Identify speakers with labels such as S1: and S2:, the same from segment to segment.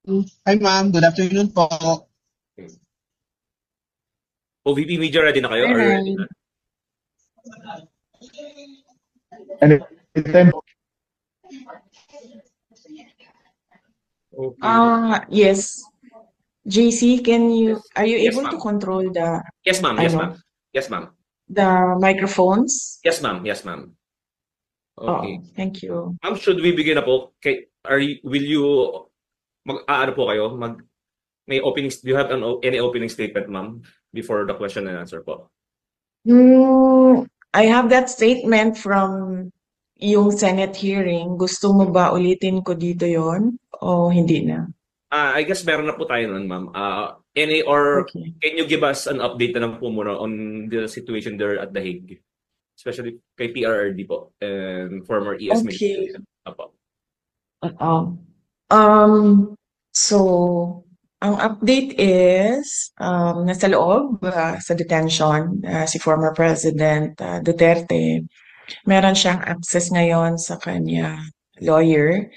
S1: Hi ma'am, good afternoon po.
S2: OVP Media, ready na kayo?
S3: Hi,
S2: Or ready
S3: Ryan.
S2: na?
S4: Anytime.
S2: Okay.
S3: Yes. JC, are you
S2: Yes,
S3: able to
S2: ma'am.
S3: control
S2: Yes, ma'am. Yes, ma'am.
S3: ano,
S2: Yes, ma'am.
S3: the microphones?
S2: Yes, ma'am. Yes, ma'am. Okay.
S3: Oh, thank you.
S2: Ma'am, should we begin na po? Will you, ano po kayo? May opening, do you have any opening statement, ma'am, before the question and answer po?
S3: I have that statement from yung Senate hearing. Gusto mo ba ulitin ko dito yon o hindi na?
S2: I guess meron na po tayo nun, ma'am.
S3: Okay.
S2: Can you give us an update na lang po muna on the situation there at The Hague? Especially kay PRRD po and former ES
S3: Okay.
S2: Minister. Apo.
S3: So, ang update is, nasa loob sa detention si former President Duterte. Meron siyang access ngayon sa kanya lawyer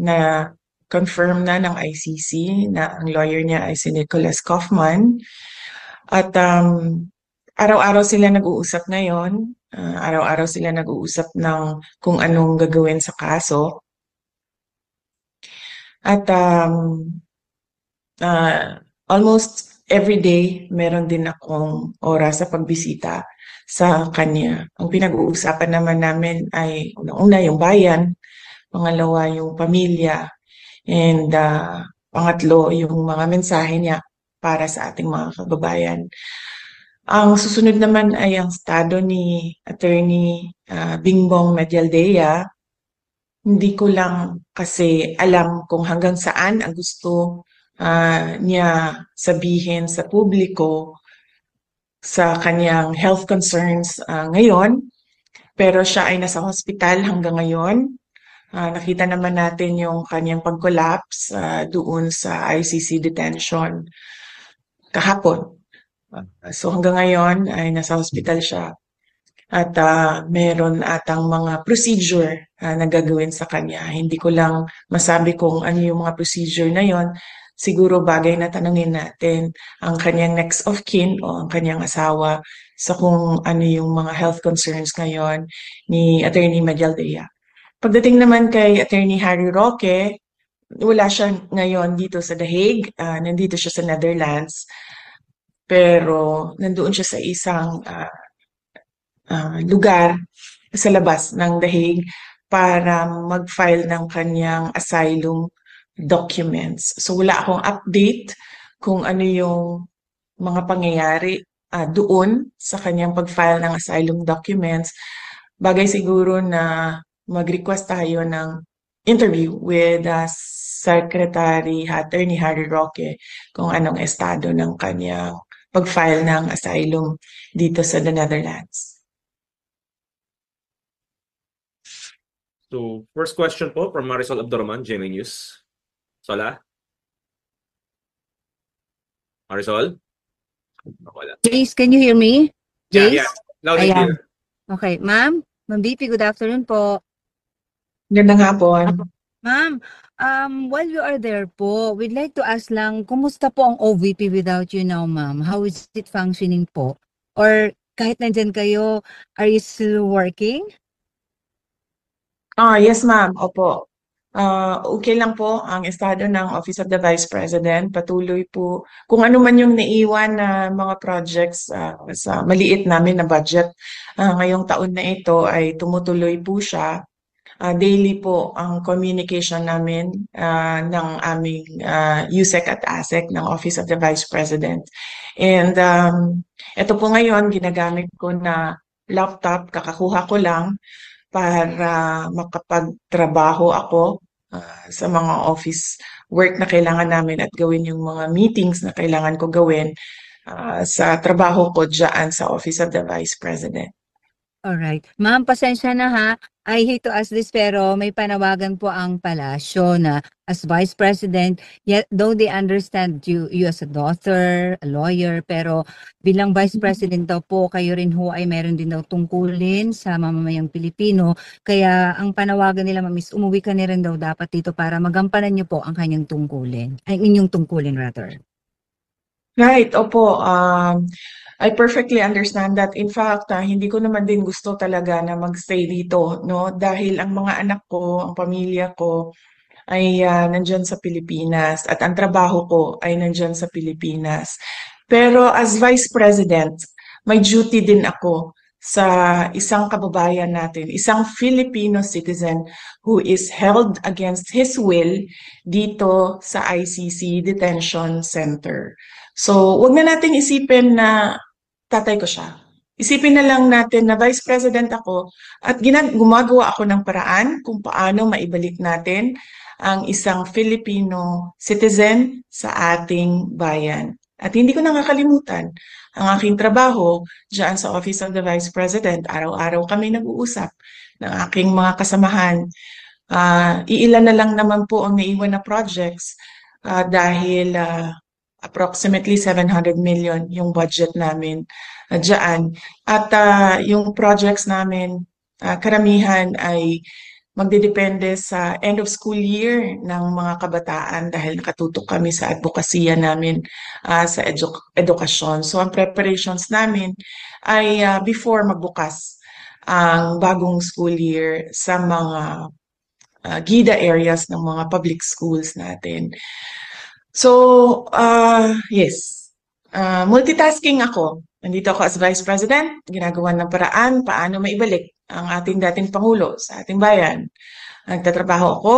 S3: na confirm na ng ICC na ang lawyer niya ay si Nicholas Kaufman. At araw-araw sila nag-uusap ngayon. Araw-araw sila nag-uusap ng kung anong gagawin sa kaso. At almost every day, meron din akong oras sa pagbisita sa kanya. Ang pinag-uusapan naman namin ay unang-una yung bayan, pangalawa yung pamilya, and pangatlo yung mga mensahe niya para sa ating mga kababayan. Ang susunod naman ay ang estado ni Attorney Bingbong Medialdea. Hindi ko lang kasi alam kung hanggang saan ang gusto niya sabihin sa publiko sa kanyang health concerns ngayon. Pero siya ay nasa hospital hanggang ngayon. Nakita naman natin yung kanyang pag-collapse doon sa ICC detention kahapon. So hanggang ngayon ay nasa hospital siya. At meron atang mga procedure na gagawin sa kanya. Hindi ko lang masabi kung ano yung mga procedure na yon. Siguro bagay na tanungin natin ang kanyang next of kin o ang kanyang asawa sa kung ano yung mga health concerns ngayon ni Attorney Medialdea. Pagdating naman kay Attorney Harry Roque, wala siya ngayon dito sa The Hague. Nandito siya sa Netherlands. Pero nandoon siya sa isang lugar sa labas ng The Hague para mag-file ng kanyang asylum documents. So wala akong update kung ano yung mga pangyayari doon sa kanyang pag-file ng asylum documents. Bagay siguro na mag-request tayo ng interview with Secretary Attorney Harry Roque kung anong estado ng kanyang pag-file ng asylum dito sa the Netherlands.
S2: So, first question po from Marisol Abdurrahman, GMA News. Sola? Marisol? Wala.
S5: Jace, can you hear me? Jace?
S2: Yeah. Loud and clear.
S5: Okay, ma'am. Ma'am BP, good afternoon po.
S3: Gandang hapon.
S5: Ma'am, while you are there po, we'd like to ask lang, kumusta po ang OVP without you now, ma'am? How is it functioning po? Or kahit nandyan kayo, are you still working?
S3: Yes, ma'am. Opo. Okay lang po ang estado ng Office of the Vice President. Patuloy po kung ano man yung naiwan na mga projects sa maliit namin na budget ngayong taon na ito ay tumutuloy po siya. Daily po ang communication namin ng aming USEC at ASEC ng Office of the Vice President. And ito po ngayon, ginagamit ko na laptop, kakakuha ko lang para makapagtrabaho ako sa mga office work na kailangan namin at gawin yung mga meetings na kailangan ko gawin sa trabaho ko dyan sa Office of the Vice President.
S5: Alright. Ma'am, pasensya na ha. I hate to ask this pero may panawagan po ang palasyo na as Vice President, yet though they understand you as a daughter, a lawyer, pero bilang Vice President daw po, kayo rin ho ay meron din daw tungkulin sa mamamayang Pilipino. Kaya ang panawagan nila, ma'am, is umuwi ka na rin daw dapat dito para magampanan niyo po ang kanyang tungkulin. Ay, inyong tungkulin rather.
S3: Right, opo. I perfectly understand that. In fact, hindi ko naman din gusto talaga na magstay dito, no? Dahil ang mga anak ko, ang pamilya ko ay nandyan sa Pilipinas at ang trabaho ko ay nandyan sa Pilipinas. Pero as Vice President, may duty din ako sa isang kababayan natin, isang Filipino citizen who is held against his will dito sa ICC Detention Center. So, wag na nating isipin na tatay ko siya. Isipin na lang natin na Vice President ako at gumagawa ako ng paraan kung paano maibalik natin ang isang Filipino citizen sa ating bayan. At hindi ko nakakalimutan ang aking trabaho diyan sa Office of the Vice President. Araw-araw kami nag-uusap ng aking mga kasamahan. Iilan na lang naman po ang naiwan na projects dahil approximately 700 million yung budget namin diyan. At yung projects namin, karamihan ay magdidepende sa end of school year ng mga kabataan dahil nakatutok kami sa advokasya namin sa edukasyon. So ang preparations namin ay before magbukas ang bagong school year sa mga GIDA areas ng mga public schools natin. So, yes, multitasking ako. Nandito ako as Vice President, ginagawa ng paraan paano maibalik ang ating dating Pangulo sa ating bayan. Nagtatrabaho ako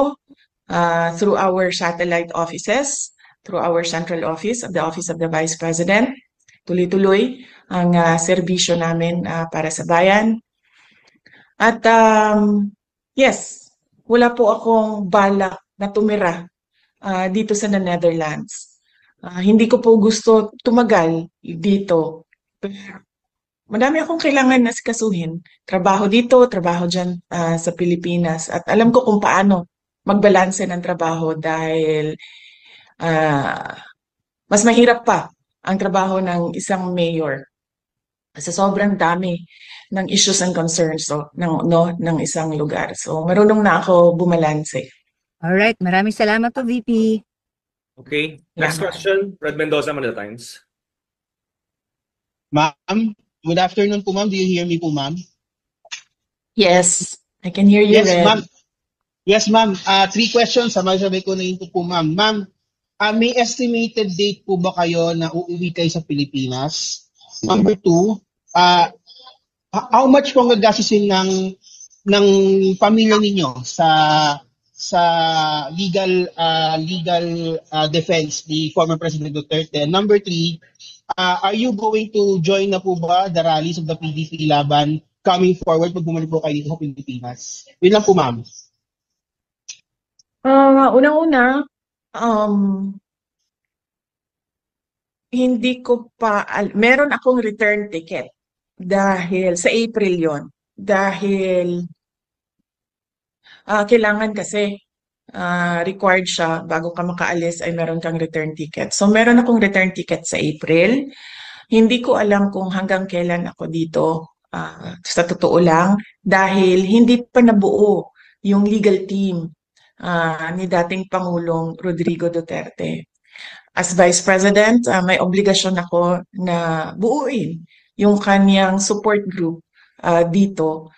S3: through our satellite offices, through our central office of the Vice President. Tuloy-tuloy ang serbisyo namin para sa bayan. At yes, wala po akong balak na tumira dito sa Netherlands. Hindi ko po gusto tumagal dito. Madami akong kailangan na sikasuhin. Trabaho dito, trabaho dyan sa Pilipinas. At alam ko kung paano magbalanse ng trabaho dahil mas mahirap pa ang trabaho ng isang mayor. Sa sobrang dami ng issues and concerns ng isang lugar. So marunong na ako bumalanse.
S5: Alright, maraming salamat po, VP.
S2: Okay. Next question, Fred Mendoza, Manila Times.
S1: Ma'am, good afternoon po, ma'am. Do you hear me po, ma'am?
S3: Yes, I can hear you,
S1: Yes,
S3: Red.
S1: ma'am. Yes, ma'am. 3 questions. Sabay-sabay ko na yun po, ma'am. Ma'am, may estimated date po ba kayo na uuwi kayo sa Pilipinas? Number 2, how much po ang gagastusin ng pamilya ninyo sa legal defense ni former President Duterte? Number 3, are you going to join na po ba the rallies of the PDP laban coming forward pag bumalik po kayo dito sa Pilipinas? Yun lang po, ma'am.
S3: Unang-una, hindi ko pa, meron akong return ticket dahil sa April yon. Dahil kailangan kasi required siya bago ka makaalis ay meron kang return ticket. So meron akong return ticket sa April. Hindi ko alam kung hanggang kailan ako dito, sa totoo lang, dahil hindi pa nabuo yung legal team ni dating Pangulong Rodrigo Duterte. As Vice President, may obligasyon ako na buuin yung kanyang support group dito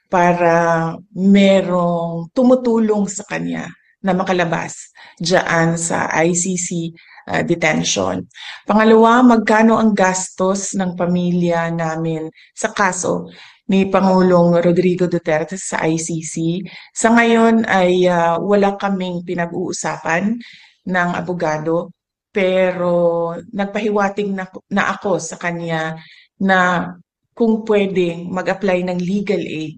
S3: para merong tumutulong sa kanya na makalabas diyan sa ICC detention. Pangalawa, magkano ang gastos ng pamilya namin sa kaso ni Pangulong Rodrigo Duterte sa ICC? Sa ngayon ay wala kaming pinag-uusapan ng abogado, pero nagpahiwatig na ako sa kanya na kung pwedeng mag-apply ng legal aid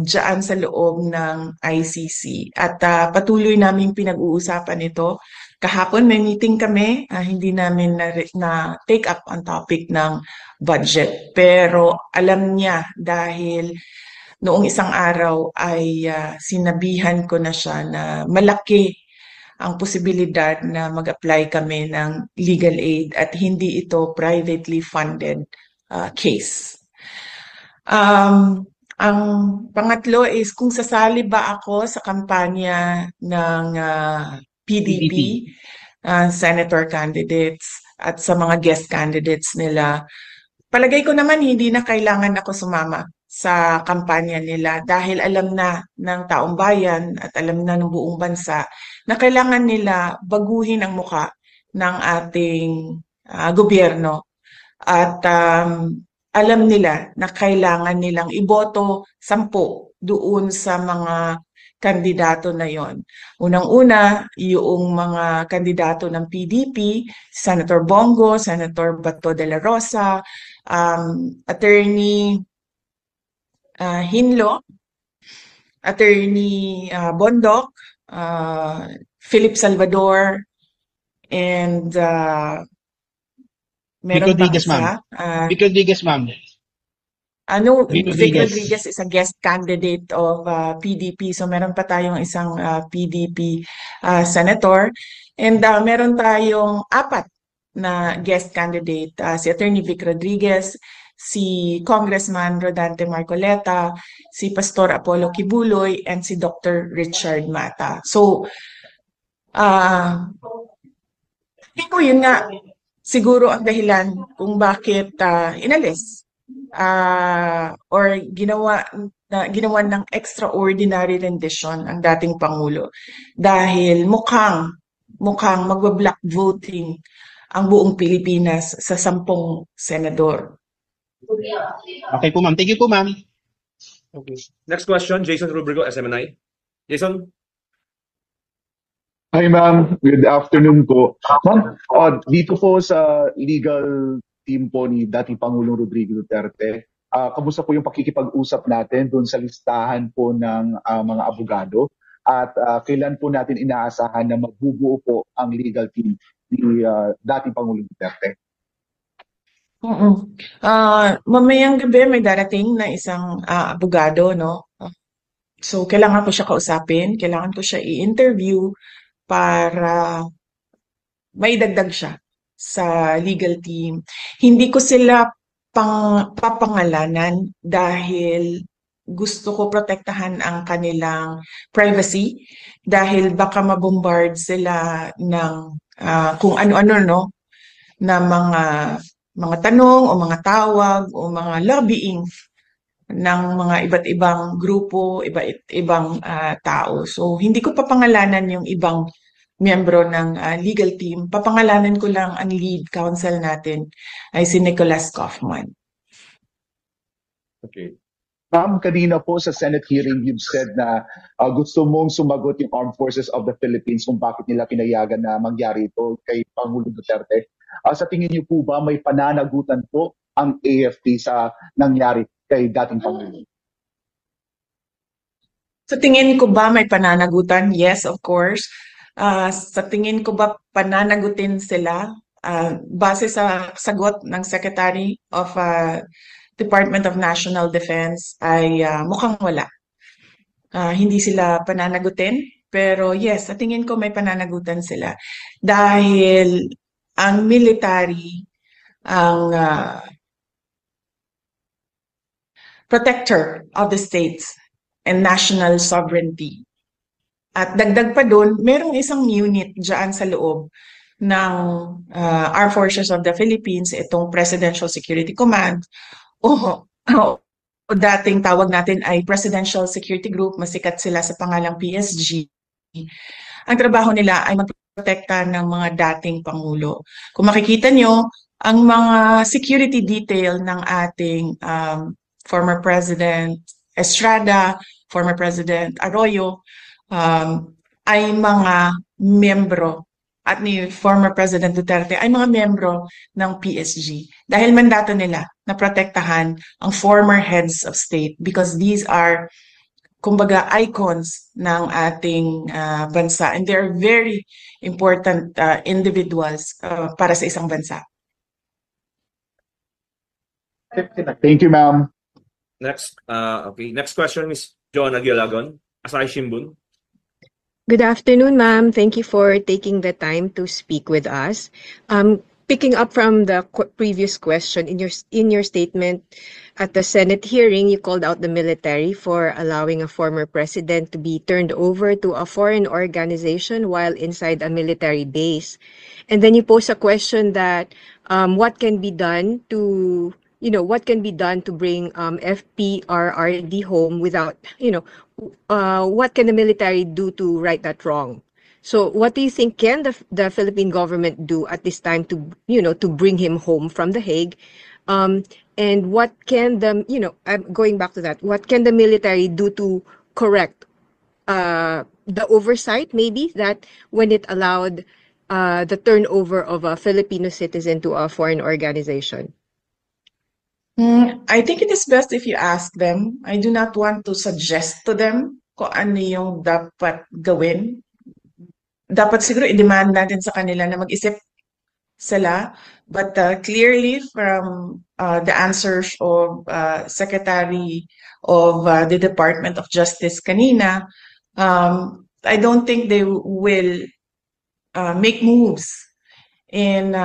S3: dyan sa loob ng ICC. At patuloy naming pinag-uusapan ito. Kahapon may meeting kami, hindi namin na take up ang topic ng budget. Pero alam niya dahil noong isang araw ay sinabihan ko na siya na malaki ang posibilidad na mag-apply kami ng legal aid at hindi ito privately funded case. Ang pangatlo is kung sasali ba ako sa kampanya ng PDP, senator candidates at sa mga guest candidates nila. Palagay ko naman hindi na kailangan ako sumama sa kampanya nila dahil alam na ng taong bayan at alam na ng buong bansa na kailangan nila baguhin ang muka ng ating gobyerno at alam nila na kailangan nilang iboto 10 doon sa mga kandidato na yon. Unang-una, yung mga kandidato ng PDP, Senator Bongo, Senator Bato de la Rosa, Attorney Hinlo, Attorney Bondoc, Philip Salvador, and meron
S1: Vic
S3: pa
S1: Rodriguez, ma'am.
S3: isa.
S1: Vic Rodriguez, ma'am.
S3: Vic
S1: Rodriguez.
S3: Rodriguez is a guest candidate of PDP. So meron pa tayong isang PDP senator. And meron tayong 4 na guest candidate. Si Attorney Vic Rodriguez, si Congressman Rodante Marcoleta, si Pastor Apollo Kibuloy, and si Dr. Richard Mata. So, hindi ko yun nga siguro ang dahilan kung bakit inalis or ginawa ng extraordinary rendition ang dating Pangulo dahil mukhang magba-block voting ang buong Pilipinas sa 10 senador.
S1: Okay po, ma'am. Thank you po, ma'am.
S2: Okay. Next question, Jason Rubrigo, SMNI. Jason?
S4: Hi ma'am, good afternoon po. Ma'am, dito po sa legal team po ni dating Pangulong Rodrigo Duterte, kamusta po yung pakikipag-usap natin doon sa listahan po ng mga abogado at kailan po natin inaasahan na magbubuo po ang legal team ni dating Pangulong Duterte?
S3: Mamayang gabi may darating na isang abogado, no? So kailangan ko siya kausapin, kailangan ko siya i-interview para maidagdag siya sa legal team. Hindi ko sila papangalanan dahil gusto ko protektahan ang kanilang privacy dahil baka mabombard sila ng kung ano-ano, no, na mga tanong o mga tawag o mga lobbying ng mga iba't ibang grupo, iba't ibang tao. So, hindi ko papangalanan yung ibang miyembro ng legal team. Papangalanan ko lang ang lead counsel natin ay si Nicholas Kaufman.
S4: Okay. Ma'am, kanina po sa Senate hearing, you've said na gusto mong sumagot yung Armed Forces of the Philippines kung bakit nila pinayagan na mangyari ito kay Pangulong Duterte. Sa tingin niyo po ba may pananagutan po ang AFP sa nangyari kay dating Pangulo?
S3: Sa tingin ko ba may pananagutan? Yes, of course. Sa tingin ko ba pananagutin sila? Base sa sagot ng Secretary of Department of National Defense ay mukhang wala. Hindi sila pananagutin, pero yes, sa tingin ko may pananagutan sila. Dahil ang military, ang protector of the states and national sovereignty. At dagdag pa doon, merong isang unit dyan sa loob ng Armed Forces of the Philippines, itong Presidential Security Command, o dating tawag natin ay Presidential Security Group, masikat sila sa pangalang PSG. Ang trabaho nila ay magprotekta ng mga dating Pangulo. Kung makikita nyo, ang mga security detail ng ating former President Estrada, former President Arroyo, ay mga miyembro at ni former President Duterte ay mga miyembro ng PSG dahil mandato nila na protektahan ang former heads of state because these are kumbaga icons ng ating bansa and they are very important individuals para sa isang bansa.
S4: Thank you, ma'am.
S2: Next question is John Aguilagon, Asahi Shimbun.
S6: Good afternoon, ma'am. Thank you for taking the time to speak with us. Picking up from the previous question, in your statement at the Senate hearing, you called out the military for allowing a former president to be turned over to a foreign organization while inside a military base. And then you pose a question that what can be done to bring FPRRD home without, what can the military do to right that wrong? So what do you think can the Philippine government do at this time to bring him home from The Hague? And what can I'm going back to that, what can the military do to correct the oversight maybe that when it allowed the turnover of a Filipino citizen to a foreign organization?
S3: I think it is best if you ask them. I do not want to suggest to them kung ano yung dapat gawin. Dapat siguro i-demand natin sa kanila na mag-isip sila. But clearly from the answers of Secretary of the Department of Justice kanina, I don't think they will make moves in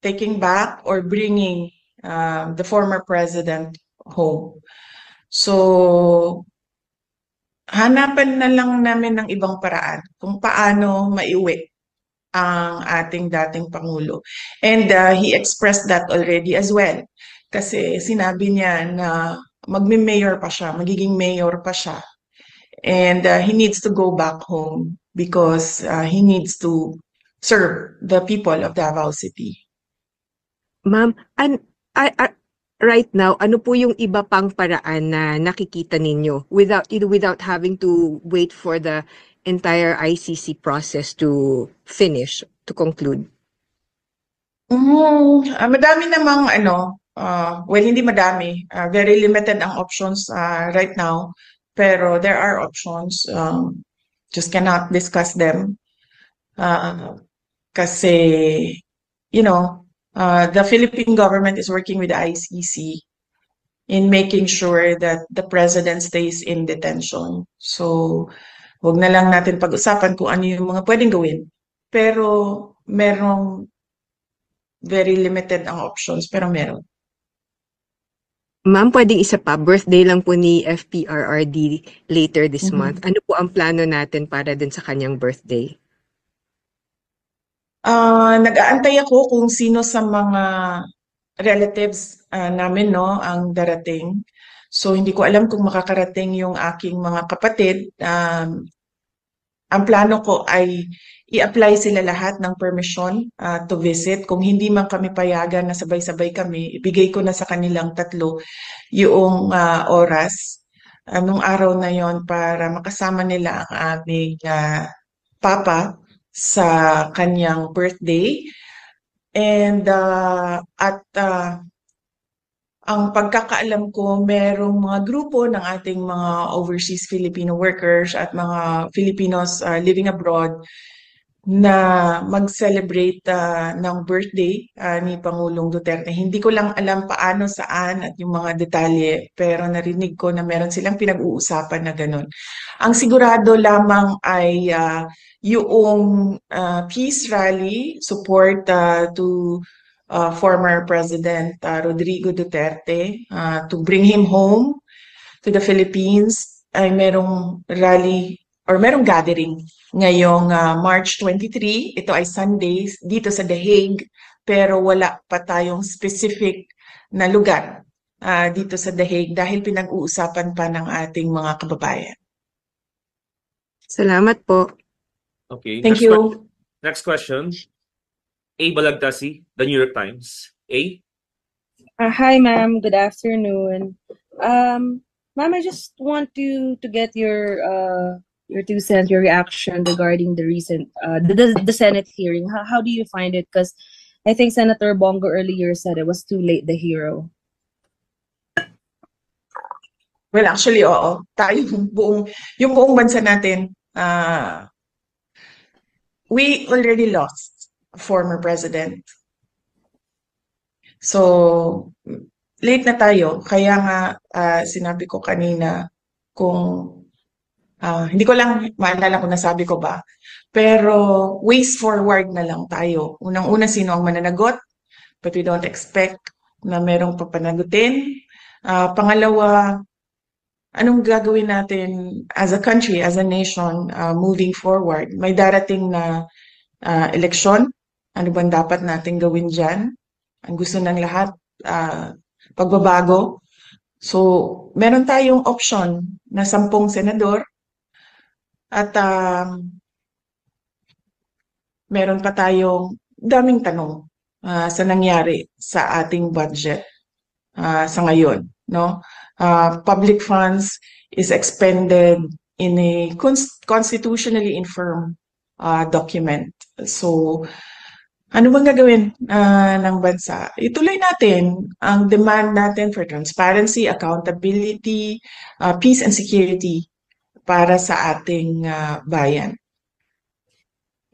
S3: taking back or bringing the former president home. So, hanapan na lang namin ng ibang paraan kung paano maiuwi ang ating dating Pangulo. And he expressed that already as well. Kasi sinabi niya na magme-mayor pa siya, magiging mayor pa siya. And he needs to go back home because he needs to serve the people of Davao City.
S6: Ma'am, right now, ano po yung iba pang paraan na nakikita ninyo without having to wait for the entire ICC process to finish, to conclude?
S3: Madami namang well, hindi madami. Very limited ang options right now. Pero there are options. Just cannot discuss them. Kasi, the Philippine government is working with the ICC in making sure that the president stays in detention. So, huwag na lang natin pag-usapan kung ano yung mga pwedeng gawin. Pero, merong very limited ang options, pero meron.
S6: Ma'am, pwedeng isa pa, birthday lang po ni FPRRD later this month. Ano po ang plano natin para din sa kanyang birthday?
S3: Nag-aantay ako kung sino sa mga relatives namin ang darating. So hindi ko alam kung makakarating yung aking mga kapatid. Ang plano ko ay i-apply sila lahat ng permission to visit. Kung hindi man kami payagan na sabay-sabay kami, ibigay ko na sa kanilang tatlo yung oras nung araw na yon para makasama nila ang aming papa sa kanyang birthday. And ang pagkakaalam ko, merong mga grupo ng ating mga overseas Filipino workers at mga Filipinos living abroad na mag-celebrate ng birthday ni Pangulong Duterte. Hindi ko lang alam paano, saan at yung mga detalye, pero narinig ko na meron silang pinag-uusapan na ganun. Ang sigurado lamang ay yung peace rally support to former President Rodrigo Duterte to bring him home to the Philippines ay merong rally or merong gathering ngayong March 23. Ito ay Sundays dito sa The Hague, pero wala pa tayong specific na lugar dito sa The Hague dahil pinag-uusapan pa ng ating mga kababayan.
S6: Salamat po.
S2: Okay.
S3: Thank you.
S2: Next question. A. Balagtasi, The New York Times. A.
S7: Hi, ma'am. Good afternoon. Ma'am, I just want to get your 2 cents, your reaction regarding the recent the Senate hearing. How do you find it? Because I think Senator Bongo earlier said it was too late, the hero.
S3: Well, actually, oo. Tayo, yung buong bansa natin, we already lost a former president. So, late na tayo. Kaya nga sinabi ko kanina kung hindi ko lang maalala kung nasabi ko ba. Pero ways forward na lang tayo. Unang-una, sino ang mananagot? But we don't expect na merong papanagutin. Pangalawa, anong gagawin natin as a country, as a nation, moving forward? May darating na eleksyon. Ano bang dapat natin gawin dyan? Ang gusto ng lahat, pagbabago. So, meron tayong option na 10 senador at meron pa tayong daming tanong sa nangyari sa ating budget sa ngayon, no? Public funds is expended in a constitutionally infirm document. So, ano bang gagawin ng bansa? Ituloy natin ang demand natin for transparency, accountability, peace and security para sa ating bayan.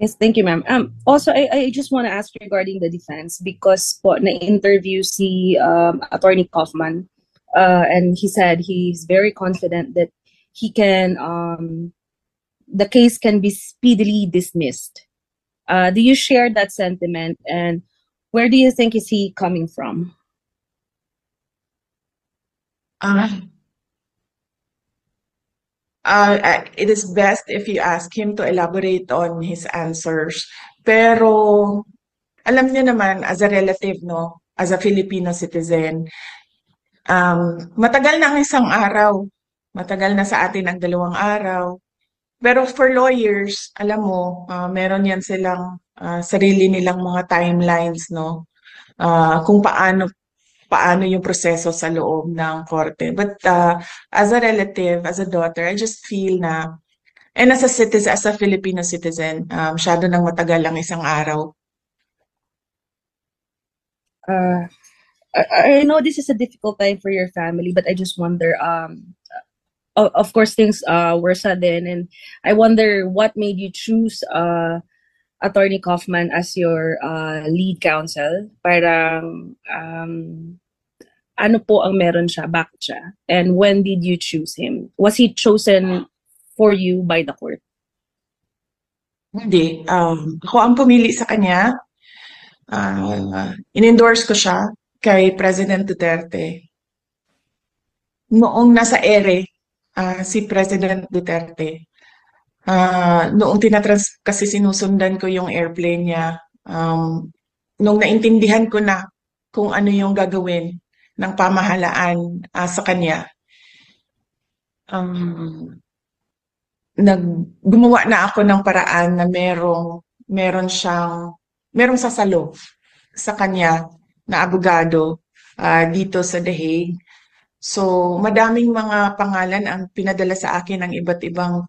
S7: Yes, thank you, ma'am. Also, I just want to ask regarding the defense because po na-interview si Attorney Kaufman and he said he's very confident that he can the case can be speedily dismissed. Do you share that sentiment, and where do you think is he coming from?
S3: It is best if you ask him to elaborate on his answers. Pero alam niyo naman, as a relative, no, as a Filipino citizen, matagal na ang isang araw. Matagal na sa atin ang 2 araw. Pero for lawyers, alam mo, meron yan silang sarili nilang mga timelines, no? Kung paano yung proseso sa loob ng korte. But as a relative, as a daughter, I just feel na, and as a citizen, as a Filipino citizen, masyado nang matagal ang isang araw.
S7: I know this is a difficult time for your family, but I just wonder, of course, things were sudden, and I wonder what made you choose Attorney Kaufman as your lead counsel. Parang, ano po ang meron siya, bakit siya? And when did you choose him? Was he chosen for you by the court?
S3: Hindi. Ako ang pumili sa kanya. In-endorse ko siya kay President Duterte. Noong nasa ere, si President Duterte, noong kasi sinusundan ko yung airplane niya, nung naintindihan ko na kung ano yung gagawin ng pamahalaan sa kanya, gumawa na ako ng paraan na merong sasalo sa kanya na abogado dito sa The Hague. So, madaming mga pangalan ang pinadala sa akin ng iba't ibang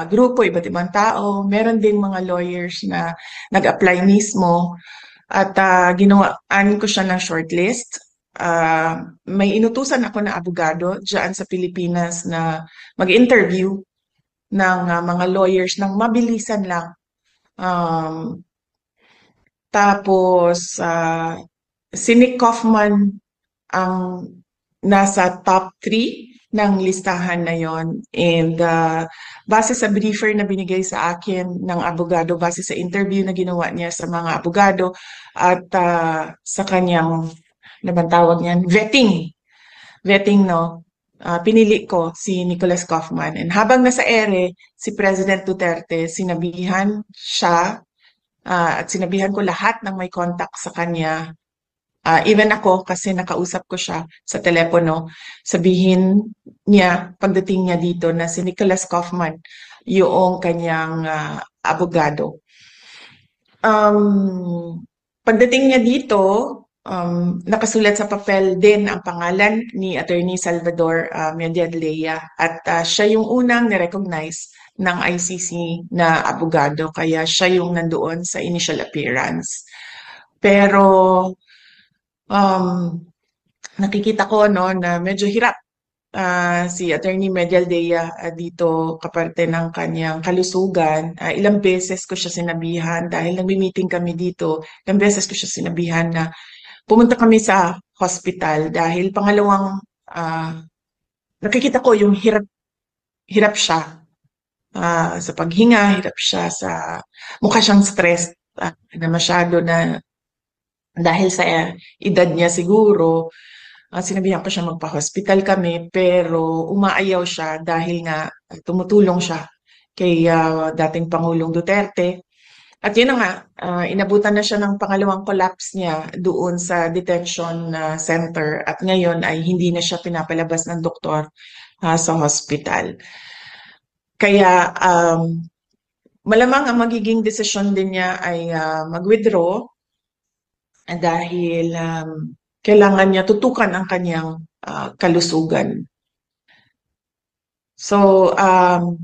S3: grupo, iba't ibang tao. Meron din mga lawyers na nag-apply mismo at ginawaan ko siya ng shortlist. May inutusan ako na abogado dyan sa Pilipinas na mag-interview ng mga lawyers ng mabilisan lang. Tapos, si Nick Kaufman ang nasa top 3 ng listahan na yon. And base sa briefer na binigay sa akin ng abogado, base sa interview na ginawa niya sa mga abogado at sa kanyang, ano bang tawag niyan? Vetting, no? Pinili ko si Nicholas Kaufman. And habang nasa ere, si President Duterte, sinabihan siya at sinabihan ko lahat ng may contact sa kanya. Even ako, kasi nakausap ko siya sa telepono, sabihin niya, pagdating niya dito, na si Nicholas Kaufman, yung kanyang abogado. Pagdating niya dito, nakasulat sa papel din ang pangalan ni Attorney Salvador Mediadleya at siya yung unang nirecognize ng ICC na abogado, kaya siya yung nandoon sa initial appearance. Pero nakikita ko na medyo hirap si Attorney Mediadleya dito kaparte ng kanyang kalusugan. Ilang beses ko siya sinabihan dahil nagmi-meeting kami dito. Ilang beses ko siya sinabihan na pumunta kami sa hospital dahil pangalawang nakikita ko yung hirap siya sa paghinga, hirap siya sa mukha siyang stressed na masyado na dahil sa edad niya siguro. Sinabihan ko siya magpa-hospital kami pero umaayaw siya dahil nga tumutulong siya kay dating Pangulong Duterte. At yun na nga, inabutan na siya ng pangalawang collapse niya doon sa detention center at ngayon ay hindi na siya pinapalabas ng doktor sa hospital. Kaya malamang ang magiging desisyon din niya ay mag-withdraw dahil kailangan niya tutukan ang kanyang kalusugan. So,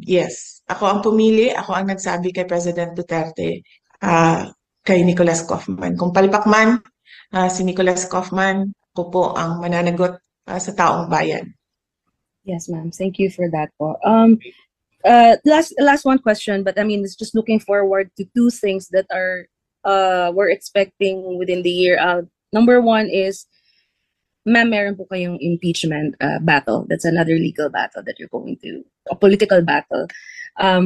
S3: yes, ako ang pumili, ako ang nagsabi kay President Duterte, kay Nicolas Kaufman. Kung palpak man si Nicolas Kaufman, ako po ang mananagot sa taong bayan.
S7: Yes, ma'am. Thank you for that po. Last one question, but I mean, it's just looking forward to two things that are we're expecting within the year. Number one is, ma'am, meron po kayong impeachment battle. That's another legal battle that you're going to, a political battle.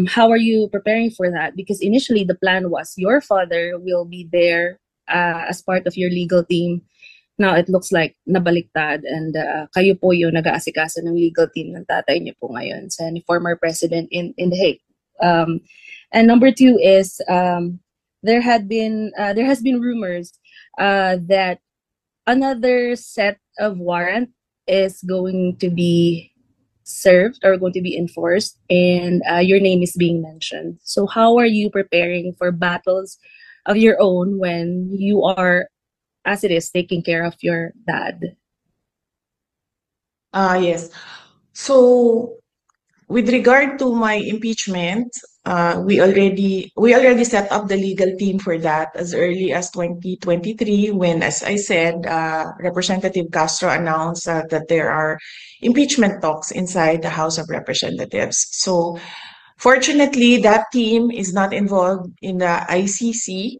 S7: How are you preparing for that? Because initially the plan was your father will be there as part of your legal team. Now it looks like nabaliktad and kayo po yung nag-aasikaso ng legal team ng tatay niyo po ngayon, sa former president in The Hague. And number two is there has been rumors that another set of warrant is going to be served or going to be enforced, and your name is being mentioned. So how are you preparing for battles of your own when you are, as it is, taking care of your dad?
S3: Yes. So with regard to my impeachment, we already set up the legal team for that as early as 2023 when, as I said, Representative Castro announced that there are impeachment talks inside the House of Representatives. So fortunately, that team is not involved in the ICC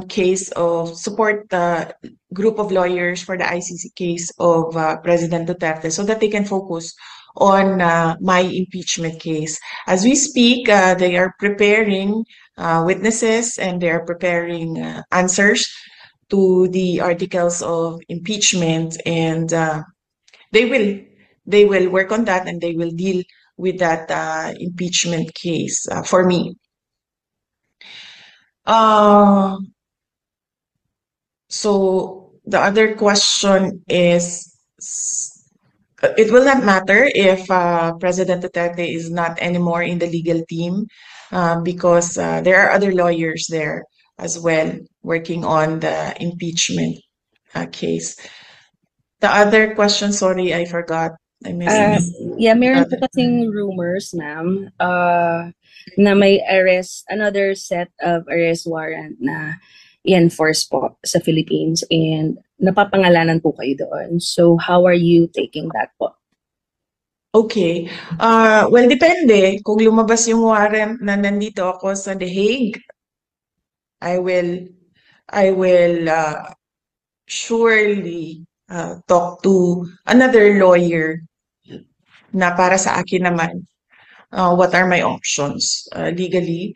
S3: case of support the group of lawyers for the ICC case of President Duterte so that they can focus on my impeachment case. As we speak, they are preparing witnesses and they are preparing answers to the articles of impeachment, and they will work on that and they will deal with that impeachment case for me. So the other question is, it will not matter if President Duterte is not anymore in the legal team because there are other lawyers there as well working on the impeachment case. The other question, sorry, I forgot. I missed.
S7: Yeah, meron po kasing rumors, ma'am, na may another set of arrest warrant na i-enforce po sa Philippines, and napapangalanan po kayo doon. So how are you taking that po?
S3: Okay. Well, depende. Kung lumabas yung warrant na nandito ako sa The Hague, I will surely talk to another lawyer na para sa akin naman what are my options legally.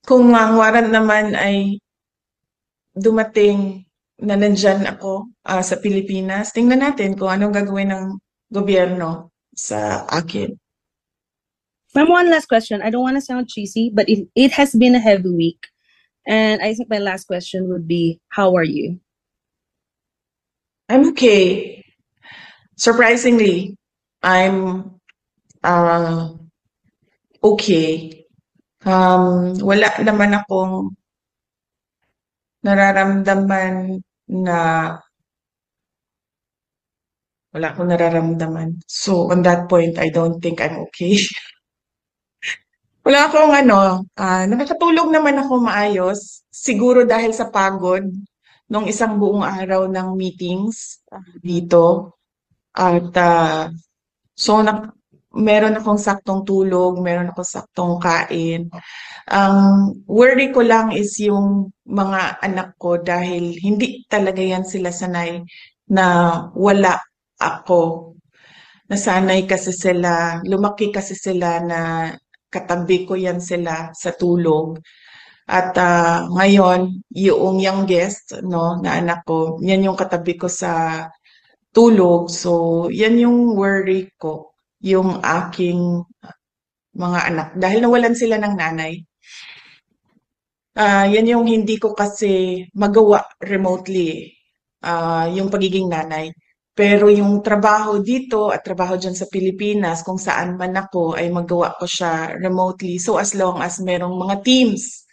S3: Kung ang warrant naman ay dumating na nandyan ako sa Pilipinas, tingnan natin kung anong gagawin ng gobyerno sa akin.
S7: Ma'am, one last question. I don't want to sound cheesy, but it has been a heavy week. And I think my last question would be, how are you?
S3: I'm okay. Surprisingly, I'm okay. Wala naman akong nararamdaman na wala akong nararamdaman. So on that point, I don't think I'm okay. Wala akong nakakatulog naman ako maayos. Siguro dahil sa pagod nung isang buong araw ng meetings dito. At so meron akong saktong tulog, meron akong saktong kain. Ang worry ko lang is yung mga anak ko dahil hindi talaga yan sila sanay na wala ako. Nasanay kasi sila, lumaki kasi sila na katabi ko yan sila sa tulog. At ngayon, yung youngest, no, na anak ko, yan yung katabi ko sa tulog. So, yan yung worry ko, yung aking mga anak. Dahil nawalan sila ng nanay. Yan yung hindi ko kasi magawa remotely, yung pagiging nanay. Pero yung trabaho dito at trabaho dyan sa Pilipinas, kung saan man ako, ay magawa ko siya remotely. So as long as merong mga teams,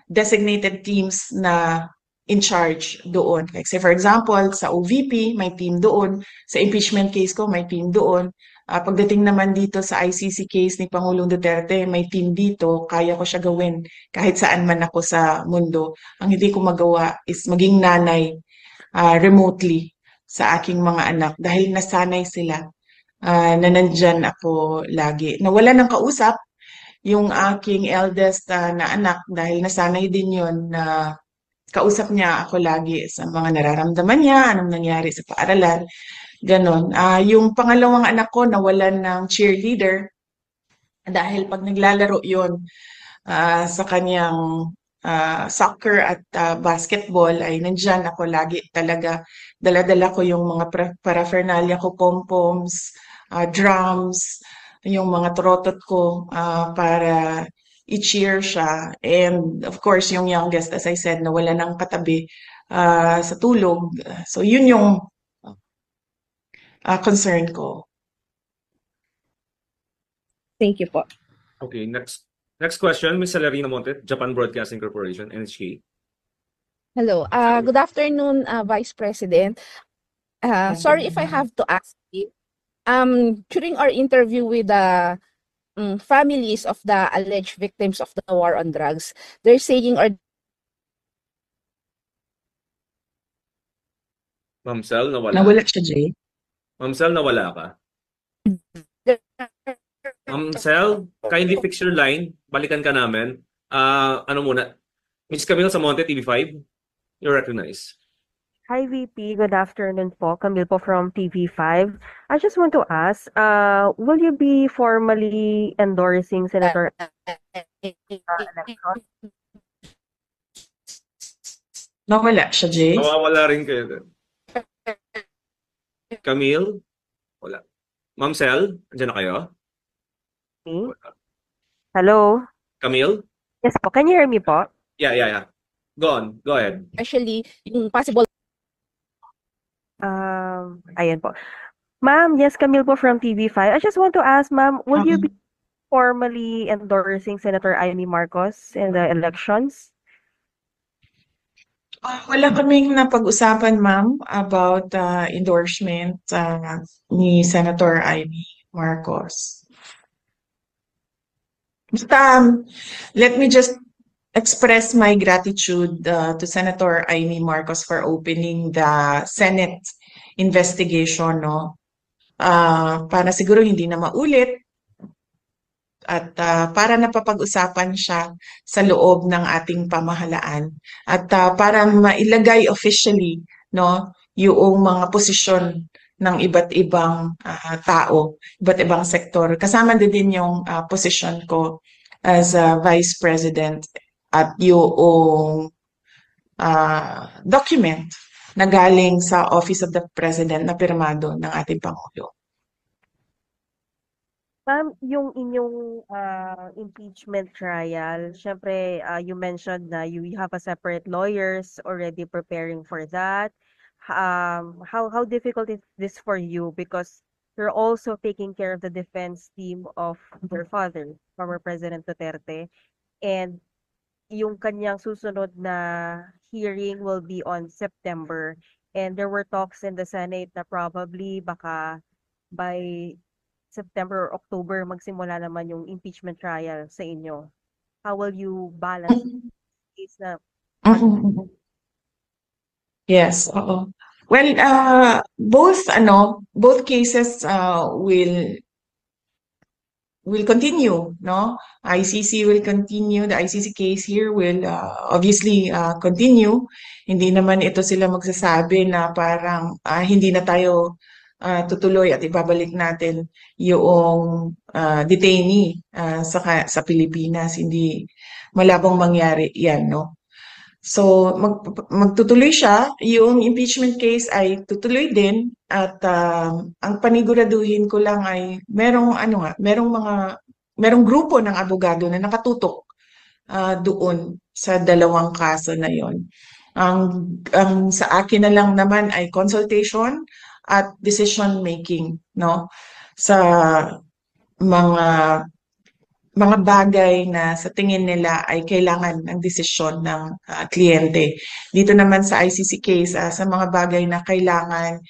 S3: designated teams na in charge doon. Like say for example, sa OVP, may team doon. Sa impeachment case ko, may team doon. Pagdating naman dito sa ICC case ni Pangulong Duterte, may team dito, kaya ko siya gawin kahit saan man ako sa mundo. Ang hindi ko magawa is maging nanay remotely sa aking mga anak dahil nasanay sila na nandyan ako lagi. Nawala ng kausap yung aking eldest na anak dahil nasanay din yun na kausap niya ako lagi sa mga nararamdaman niya, anong nangyari sa paaralan, ganon. Yung pangalawang anak ko nawalan ng cheerleader dahil pag naglalaro yun sa kanyang soccer at basketball ay nandyan ako lagi talaga. Dala-dala ko yung mga paraphernalia ko, pom-poms, drums, yung mga trotot ko para i-cheer siya. And of course, yung youngest, as I said, nawala ng katabi sa tulog. So yun yung concern ko.
S7: Thank you po.
S2: Okay, next question, Ms. Celerina Monte, Japan Broadcasting Corporation, NHK.
S8: Hello. Good afternoon, Vice President. Sorry if I have to ask you. During our interview with the families of the alleged victims of the war on drugs, they're saying or
S2: Ma'am Cel, nawala.
S3: Nawala siya, Jay.
S2: Ma'am Cel, nawala ka. Ma'am Cel, kindly fix your line. Balikan ka namin. Ano muna? Ms. Camille Samonte, TV5. You're recognized.
S9: Hi VP, good afternoon po. Camille po from TV5. I just want to ask, will you be formally endorsing Senator election?
S3: Nawala siya, Jay.
S2: Nawawala rin kayo. Camille? Wala. Ma'am Cel, andyan na kayo?
S9: Me? Hello?
S2: Camille?
S9: Yes po, can you hear me po?
S2: Yeah. Go on. Go ahead.
S8: especially yung possible
S9: Ayan po. Ma'am, yes, Camille po from TV5. I just want to ask, ma'am, will you be formally endorsing Senator Amy Marcos in the elections?
S3: Wala kaming napag-usapan, ma'am, about endorsement ni Senator Amy Marcos. Basta, let me just express my gratitude to Senator Amy Marcos for opening the Senate investigation, no? Para siguro hindi na maulit at para napapag-usapan siya sa loob ng ating pamahalaan at para mailagay officially, no, yung mga posisyon ng iba't ibang tao, iba't ibang sektor. Kasama din yung posisyon ko as Vice President at yung document na galing sa Office of the President na pirmado ng ating Pangulo.
S9: Ma'am, yung inyong impeachment trial, syempre you mentioned na you have a separate lawyers already preparing for that. How difficult is this for you because you're also taking care of the defense team of your father, former President Duterte, and yung kanyang susunod na hearing will be on September. And there were talks in the Senate na probably baka by September or October magsimula naman yung impeachment trial sa inyo. How will you balance this na?
S3: Yes, oo. Well, both cases will will continue, no? ICC will continue. The ICC case here will obviously continue. Hindi naman ito sila magsasabi na parang hindi na tayo tutuloy at ibabalik natin yung detainee sa Pilipinas. Hindi malabong mangyari yan, no? So, magtutuloy siya. Yung impeachment case ay tutuloy din at ang paniguraduhin ko lang ay merong grupo ng abogado na nakatutok doon sa dalawang kaso na yon. Ang sa akin na lang naman ay consultation at decision making, no? Sa mga bagay na sa tingin nila ay kailangan ng desisyon ng kliyente. Dito naman sa ICC case, sa mga bagay na kailangan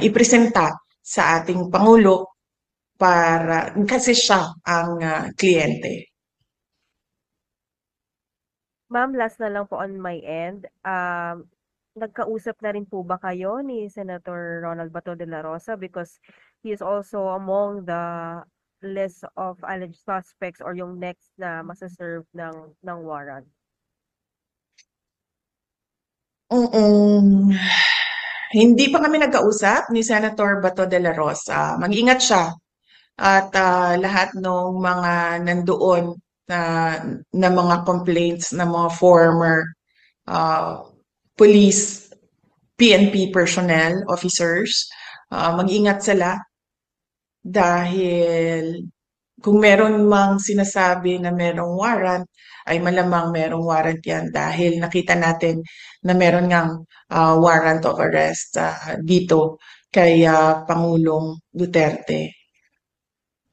S3: ipresenta sa ating Pangulo kasi siya ang kliyente.
S9: Ma'am, last na lang po on my end. Nagkausap na rin po ba kayo ni Senator Ronald Bato de la Rosa because he is also among the list of alleged suspects or yung next na masaserve ng warrant?
S3: Hindi pa kami nagkausap ni Senator Bato de la Rosa. Mag-ingat siya at lahat ng mga nandoon na mga complaints ng mga former police, PNP personnel, officers, mag-ingat sila dahil kung meron mang sinasabi na merong warrant, ay malamang merong warrant yan dahil nakita natin na meron ngang warrant of arrest dito kay Pangulong Duterte.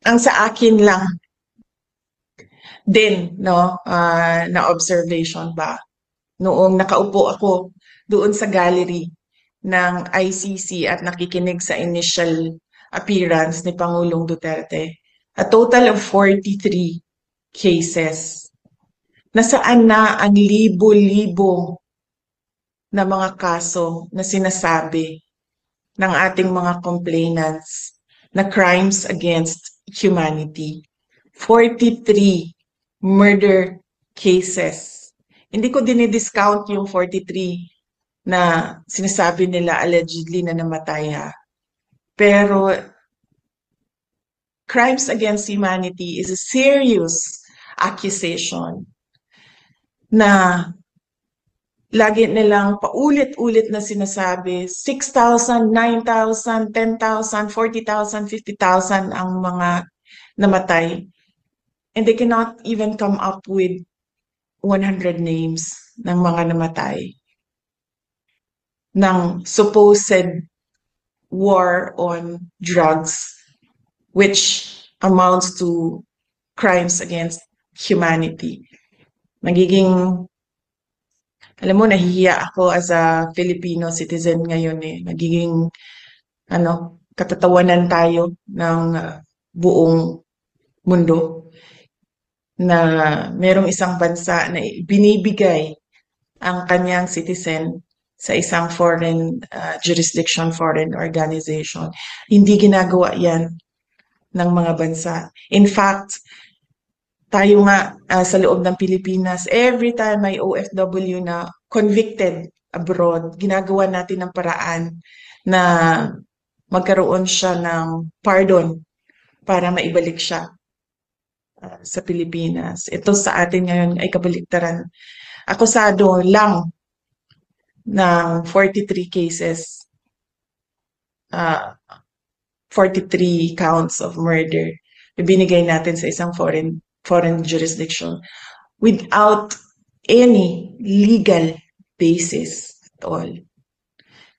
S3: Ang sa akin lang din, no, na observation ba, noong nakaupo ako doon sa gallery ng ICC at nakikinig sa initial appearance ni Pangulong Duterte, a total of 43 cases. Nasaan na ang libo-libo na mga kaso na sinasabi ng ating mga complainants na crimes against humanity. 43 murder cases. Hindi ko dinidiscount yung 43 na sinasabi nila allegedly na namatay Pero crimes against humanity is a serious accusation na lagi nilang paulit-ulit na sinasabi 6,000, 9,000, 10,000, 40,000, 50,000 ang mga namatay. And they cannot even come up with 100 names ng mga namatay ng supposed war on drugs, which amounts to crimes against humanity. Alam mo, nahihiya ako as a Filipino citizen ngayon Nagiging, katatawanan tayo ng buong mundo na merong isang bansa na binibigay ang kanyang citizen sa isang foreign jurisdiction, foreign organization. Hindi ginagawa yan ng mga bansa. In fact, tayo nga sa loob ng Pilipinas, every time may OFW na convicted abroad, ginagawa natin ng paraan na magkaroon siya ng pardon para maibalik siya sa Pilipinas. Ito sa atin ngayon ay kabaliktaran. Akusado lang ng 43 cases, 43 counts of murder, ibinigay natin sa isang foreign jurisdiction without any legal basis at all.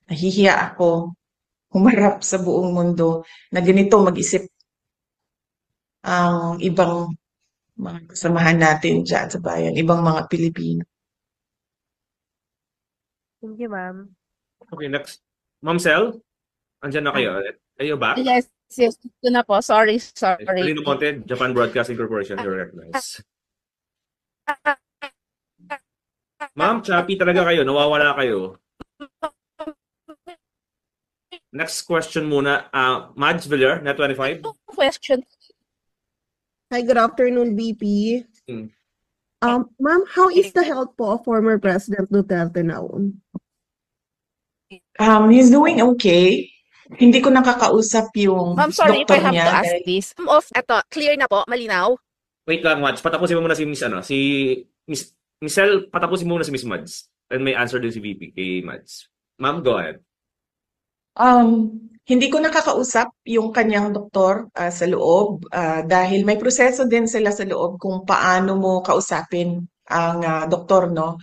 S3: Nahihiya ako humarap sa buong mundo na ganito mag-isip ang ibang mga kasamahan natin dyan sa bayan, ibang mga Pilipino.
S9: Thank you, ma'am.
S2: Okay, next. Ma'am Sel, andyan na kayo. Kayo ba?
S8: Yes, ito na po. Sorry.
S2: Lino Monte, Japan Broadcasting Corporation, you're recognized. Ma'am, choppy talaga kayo. Nawawala kayo. Next question muna. Mads Villar, Net 25.
S8: Question.
S10: Hi, good afternoon, VP.
S2: Mm.
S10: Ma'am, how is the health po of former President Duterte now?
S3: He's doing okay. Hindi ko nakakausap yung
S8: Ma'am, sorry if I
S3: doktor
S8: have
S3: niya
S8: to ask
S3: dahil
S8: this. Eto, clear na po, malinaw.
S2: Wait lang, Mads. Patapusin mo muna si Miss Miss Michelle, patapusin mo muna si Miss Mads. And may answer din si VP kay Mads. Ma'am, go ahead.
S3: Hindi ko nakakausap yung kanyang doktor sa loob dahil may proseso din sila sa loob kung paano mo kausapin ang doktor, no?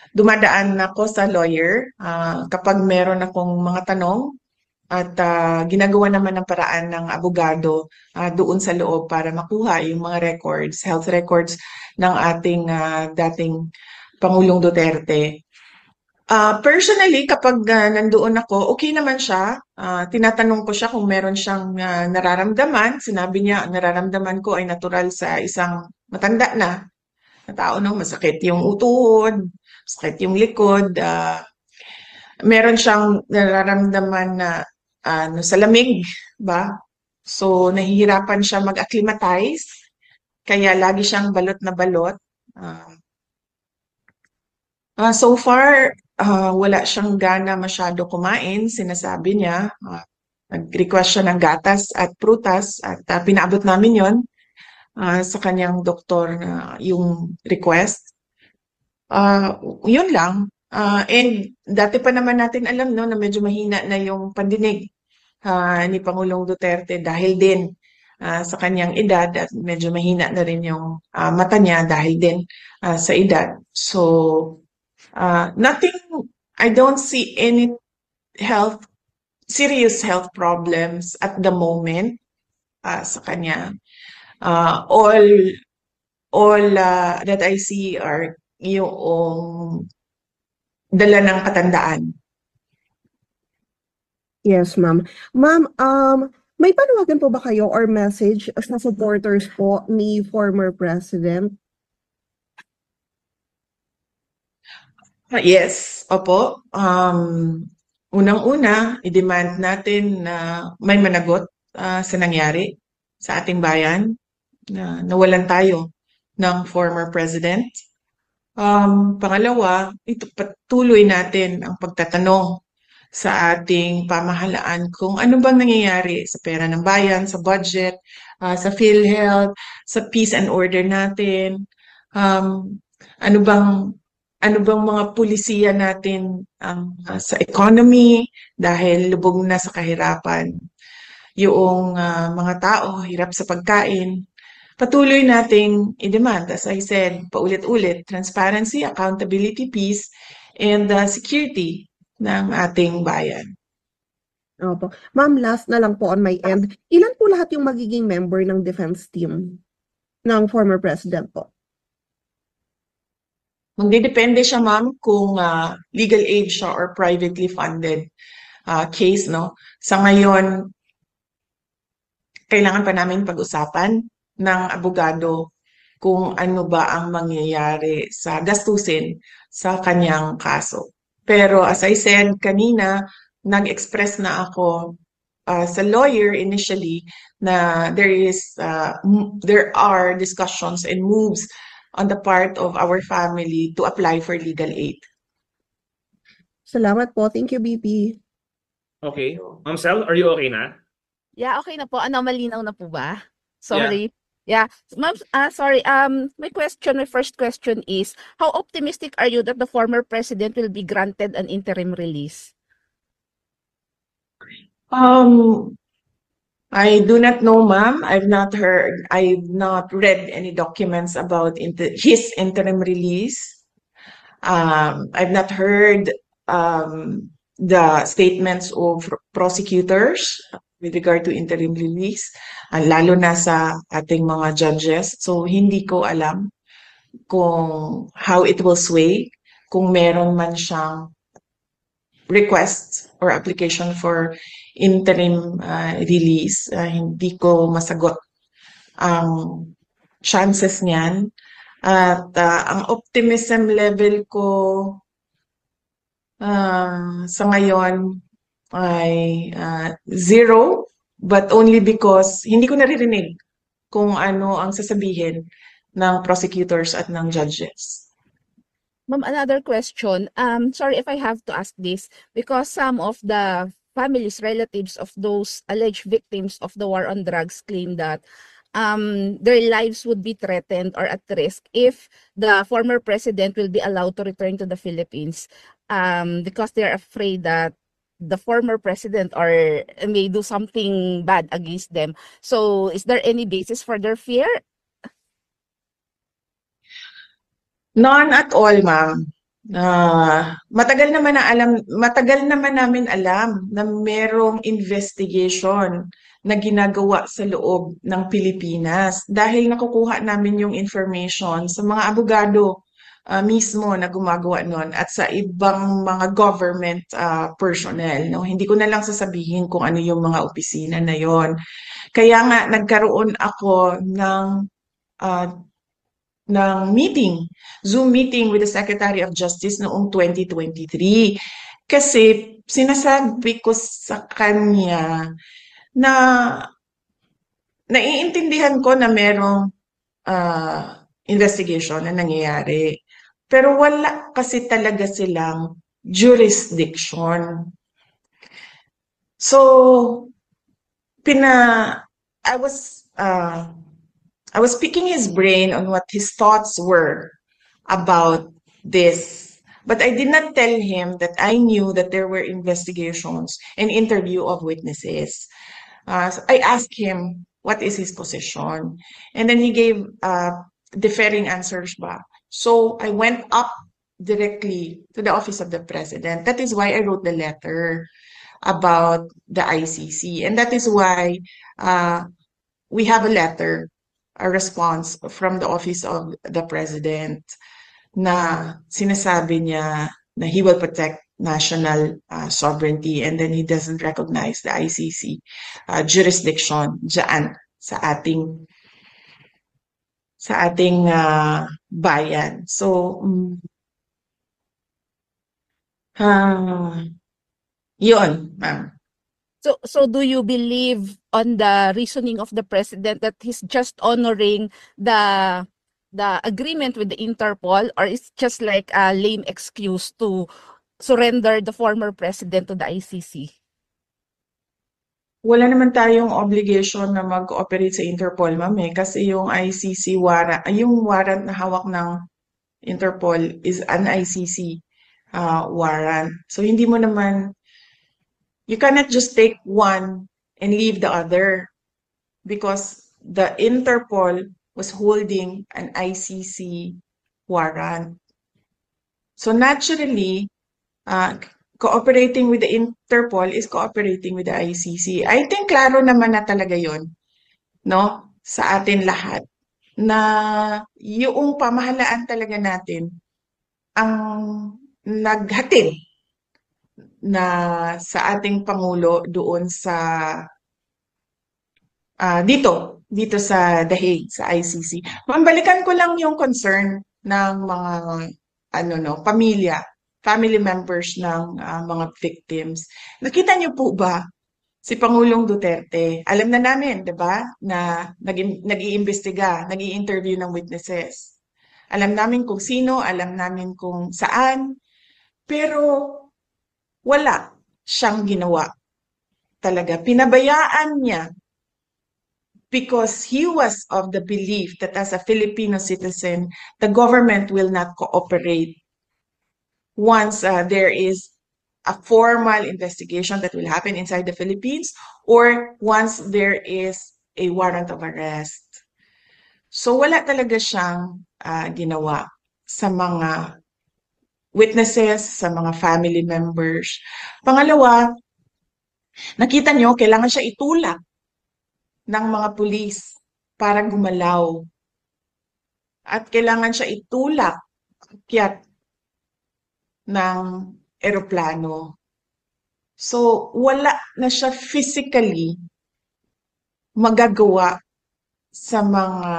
S3: Dumadaan ako sa lawyer kapag meron akong mga tanong at ginagawa naman ng paraan ng abogado doon sa loob para makuha yung mga records, health records ng ating dating Pangulong Duterte. Personally, kapag nandoon ako, okay naman siya. Tinatanong ko siya kung meron siyang nararamdaman. Sinabi niya, ang nararamdaman ko ay natural sa isang matanda na tao, no? Masakit yung utuhod, masakit yung likod. Meron siyang nararamdaman na sa lamig, ba? So, nahihirapan siya mag-acclimatize. Kaya lagi siyang balot na balot. So far, wala siyang gana masyado kumain. Sinasabi niya, nag-request siya ng gatas at prutas at pinaabot namin yon sa kanyang doktor na yung request. Yun lang. And dati pa naman natin alam, no, na medyo mahina na yung pandinig ni Pangulong Duterte dahil din sa kanyang edad at medyo mahina na rin yung mata niya dahil din sa edad. So, nothing, I don't see any serious health problems at the moment sa kanya. All that I see are yung dala ng katandaan.
S10: Yes, ma'am. Ma'am, may panawagan po ba kayo or message sa supporters po ni former President?
S3: Yes, opo. Unang-una, i-demand natin na may managot sa nangyari sa ating bayan na nawalan tayo ng former president. Pangalawa, ito patuloy natin ang pagtatanong sa ating pamahalaan kung ano bang nangyayari sa pera ng bayan, sa budget, sa PhilHealth, sa peace and order natin. Ano bang mga pulisiya natin sa economy dahil lubog na sa kahirapan. Yung mga tao, hirap sa pagkain. Patuloy nating i-demand, as I said, paulit-ulit, transparency, accountability, peace, and security ng ating bayan.
S10: Opo. Ma'am, last na lang po on my end. Ilan po lahat yung magiging member ng defense team ng former president po?
S3: Magdidepende siya, ma'am, kung legal aid siya or privately funded case, no? Sa ngayon, kailangan pa namin pag-usapan ng abogado kung ano ba ang mangyayari sa gastusin sa kanyang kaso. Pero as I said kanina, nag-express na ako sa lawyer initially na there are discussions and moves on the part of our family to apply for legal aid.
S10: Salamat po. Thank you, BP.
S2: Okay. Ma'am Sel, are you okay na?
S8: Yeah, okay na po. Malinaw na po ba? Sorry. Yeah. Ma'am, sorry. My first question is, how optimistic are you that the former president will be granted an interim release?
S3: I do not know, ma'am. I've not read any documents about his interim release. I've not heard the statements of prosecutors with regard to interim release, lalo na sa ating mga judges. So, hindi ko alam kung how it will sway, kung meron man siyang request or application for interim release. Hindi ko masagot ang chances niyan. At ang optimism level ko sa ngayon ay 0, but only because hindi ko naririnig kung ano ang sasabihin ng prosecutors at ng judges.
S8: Ma'am, another question. Sorry if I have to ask this because some of the families, relatives of those alleged victims of the war on drugs claim that their lives would be threatened or at risk if the former president will be allowed to return to the Philippines because they're afraid that the former president or may do something bad against them. So is there any basis for their fear?
S3: None at all, ma'am. Matagal naman namin alam na merong investigation na ginagawa sa loob ng Pilipinas dahil nakukuha namin yung information sa mga abogado mismo na gumagawa nun at sa ibang mga government personnel. No? Hindi ko na lang sasabihin kung ano yung mga opisina na yon. Kaya nga nagkaroon ako ng meeting, Zoom meeting with the Secretary of Justice noong 2023. Kasi sinasabi ko sa kanya na naiintindihan ko na merong investigation na nangyayari. Pero wala kasi talaga silang jurisdiction. So, I was picking his brain on what his thoughts were about this. But I did not tell him that I knew that there were investigations and interview of witnesses. So I asked him what is his position. And then he gave differing answers back. So I went up directly to the office of the president. That is why I wrote the letter about the ICC. And that is why we have a letter, a response from the office of the president na sinasabi niya na he will protect national sovereignty and then he doesn't recognize the ICC jurisdiction dyan sa ating bayan. So, yun, ma'am.
S8: So do you believe on the reasoning of the president that he's just honoring the agreement with the Interpol, or it's just like a lame excuse to surrender the former president to the ICC?
S3: Wala naman tayong obligation na mag-cooperate sa Interpol, ma'am, kasi yung ICC warrant, yung warrant na hawak ng Interpol is an ICC warrant. So hindi mo naman, you cannot just take one and leave the other because the Interpol was holding an ICC warrant. So naturally, cooperating with the Interpol is cooperating with the ICC. I think klaro naman na talaga yon, no, sa atin lahat na yung pamahalaan talaga natin ang naghatid na sa ating Pangulo doon sa dito sa The Hague, sa ICC. Mambalikan ko lang yung concern ng mga family members ng mga victims. Nakita niyo po ba si Pangulong Duterte? Alam na namin, 'di ba, na nag-iimbestiga, nag-i-interview ng witnesses. Alam namin kung sino, alam namin kung saan, pero wala siyang ginawa talaga. Pinabayaan niya because he was of the belief that as a Filipino citizen, the government will not cooperate once there is a formal investigation that will happen inside the Philippines or once there is a warrant of arrest. So wala talaga siyang ginawa sa mga witnesses, sa mga family members. Pangalawa, nakita nyo, kailangan siya itulak ng mga pulis para gumalaw. At kailangan siya itulak akyat ng eroplano. So, wala na siya physically magagawa sa mga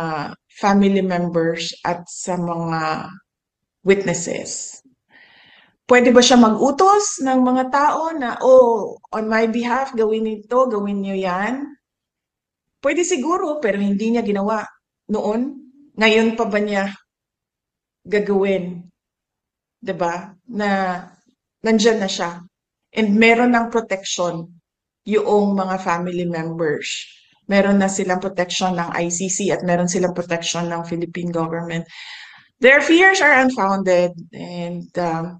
S3: family members at sa mga witnesses. Pwede ba siya mag-utos ng mga tao na, on my behalf, gawin ito, gawin niyo yan? Pwede siguro, pero hindi niya ginawa noon. Ngayon pa ba niya gagawin? 'Di ba? Na nandyan na siya. And meron ng protection yung mga family members. Meron na silang protection ng ICC at meron silang protection ng Philippine government. Their fears are unfounded and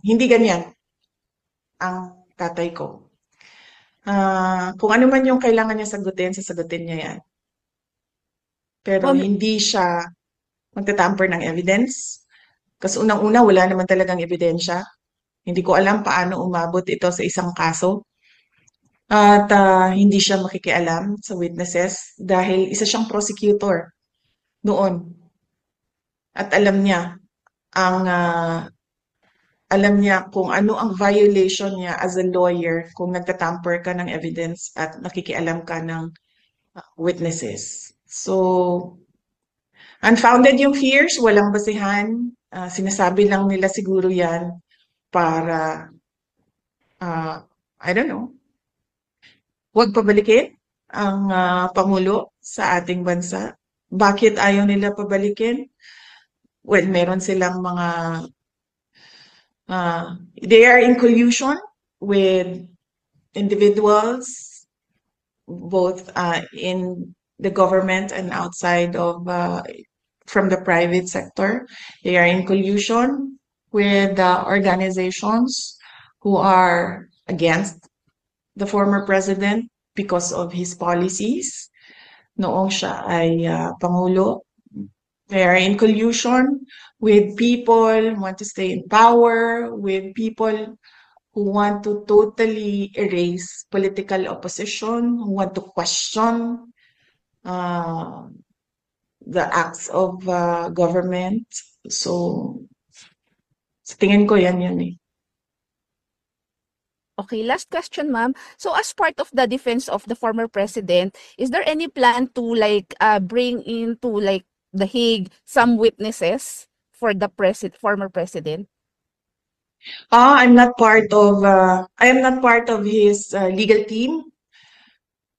S3: hindi ganyan ang tatay ko. Kung ano man yung kailangan niya sasagutin niya yan. Pero
S5: Ma'am,
S3: hindi siya magtatamper ng evidence. Kasi unang-una, wala naman talagang ebidensya. Hindi ko alam paano umabot ito sa isang kaso. At hindi siya makikialam sa witnesses dahil isa siyang prosecutor noon. At alam niya kung ano ang violation niya as a lawyer kung nagtatamper ka ng evidence at nakikialam ka ng witnesses. So, unfounded yung fears, walang basihan. Sinasabi lang nila siguro yan para, I don't know, huwag pabalikin ang Pangulo sa ating bansa. Bakit ayaw nila pabalikin? Well, meron silang mga they are in collusion with individuals, both in the government and outside of from the private sector. They are in collusion with organizations who are against the former president because of his policies noong siya ay Pangulo. They are in collusion with people who want to stay in power, with people who want to totally erase political opposition, who want to question the acts of government. So, sa tingin ko yan eh.
S8: Okay, last question, ma'am. So as part of the defense of the former president, is there any plan to bring into The Hague some witnesses for the former president?
S3: I am not part of his legal team.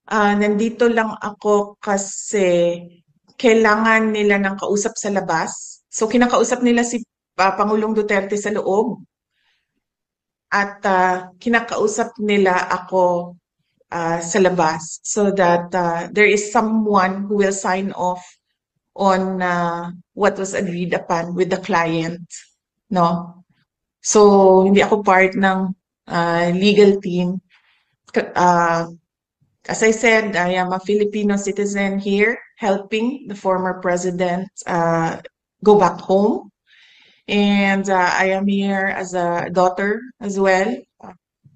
S3: Nandito lang ako kasi kailangan nila ng kausap sa labas. So kinakausap nila si Pangulong Duterte sa loob. At kinakausap nila ako sa labas so that there is someone who will sign off on what was agreed upon with the client, no? So hindi ako part ng legal team. As I said, I am a Filipino citizen here helping the former president go back home. And I am here as a daughter as well,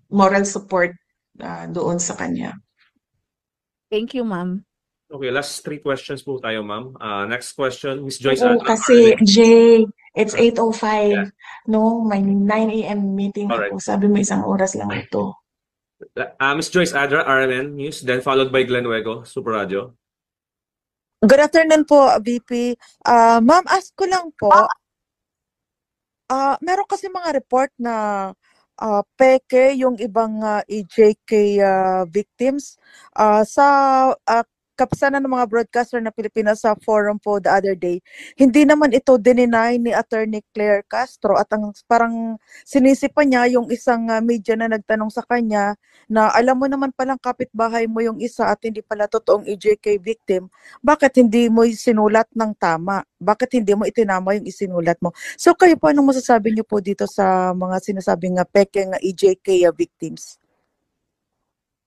S3: moral support doon sa kanya.
S8: Thank you, ma'am.
S2: Okay, last 3 questions po tayo, ma'am. Next question, Ms. Joyce.
S3: Oo, kasi Jay, it's 8:05.
S2: Yeah.
S3: No, may 9 a.m. meeting
S2: Alright.
S3: ako. Sabi mo isang oras lang ito.
S2: Ms. Joyce Adra, RMN News, then followed by Glenn Wego, Super Radio.
S11: Good afternoon po, VP. Ma'am, ask ko lang po, meron kasi mga report na peke yung ibang EJK victims sa kapisanan ng mga broadcaster na Pilipinas sa forum po the other day. Hindi naman ito dininay ni Attorney Claire Castro at ang parang sinisipa niya yung isang media na nagtanong sa kanya na alam mo naman palang kapitbahay mo yung isa at hindi pala totoong EJK victim. Bakit hindi mo sinulat ng tama? Bakit hindi mo itinama yung isinulat mo? So kayo po, anong masasabi niyo po dito sa mga sinasabing peke nga EJK victims?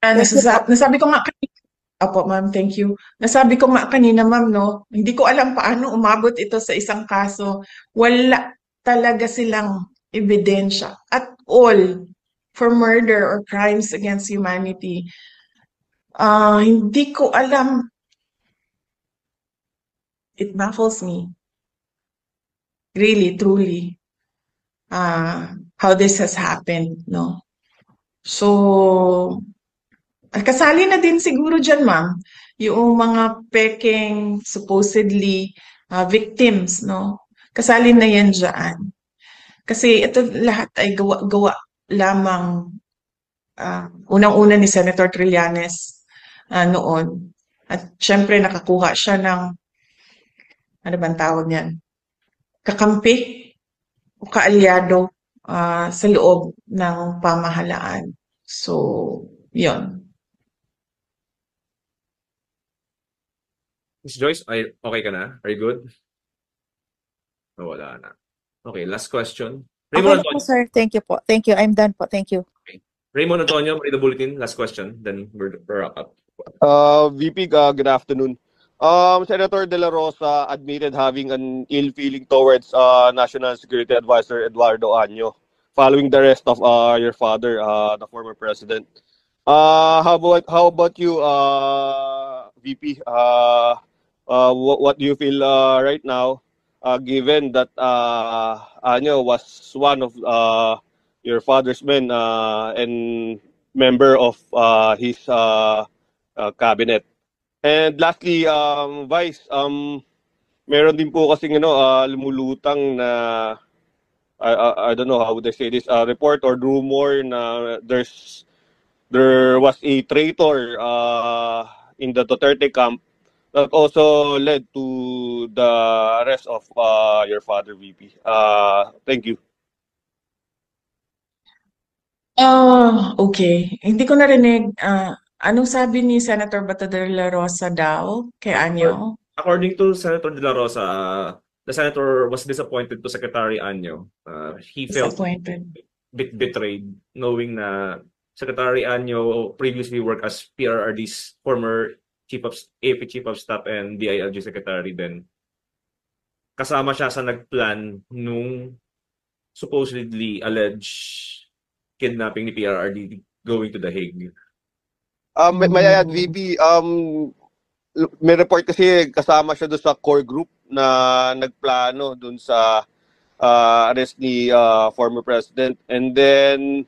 S3: Nasabi ko nga kanina, Apo, ma'am, thank you. Nasabi ko nga kanina, ma'am, no, hindi ko alam paano umabot ito sa isang kaso. Wala talaga silang ebidensya at all for murder or crimes against humanity. Hindi ko alam. It baffles me. Really, truly. How this has happened, no? So, kasali na din siguro dyan, ma'am, yung mga peking supposedly victims, no? Kasali na yan dyan. Kasi ito lahat ay gawa lamang unang-una ni Senator Trillanes noon. At syempre nakakuha siya ng, ano bang tawag niyan? Kakampi o kaalyado sa loob ng pamahalaan. So, yun.
S2: Miss Joyce, okay ka na? Are you good? Oh, wala na. Okay, last question.
S11: Okay
S2: Raymond
S11: na po,
S2: Antonio.
S11: sir. Thank you po. Thank you. I'm done po. Thank you.
S2: Raymond Antonio, read the bulletin. Last question. Then we're wrap up.
S12: VP, good afternoon. Senator De La Rosa admitted having an ill feeling towards National Security Advisor Eduardo Año following the arrest of your father, the former president. How about you, VP? What do you feel right now, given that Año was one of your father's men and member of his cabinet? And lastly, Vice, meron din po kasing lumulutang na I don't know how would I say this, report or rumor na there was a traitor in the Duterte camp that also led to the arrest of your father, VP. Thank you.
S3: Okay. Hindi ko narinig. Anong sabi ni Senator Bato de la Rosa daw kay Año?
S2: According to Senator De La Rosa, the senator was disappointed to Secretary Año. He felt
S3: Disappointed.
S2: bit betrayed, knowing na Secretary Año previously worked as PRRD's former AP Chief of Staff and DILG Secretary then. Kasama siya sa nagplan nung supposedly alleged kidnapping ni PRRD going to The Hague.
S12: May I add, VP, may report kasi kasama siya doon sa core group na nagplano doon sa arrest ni former president. And then,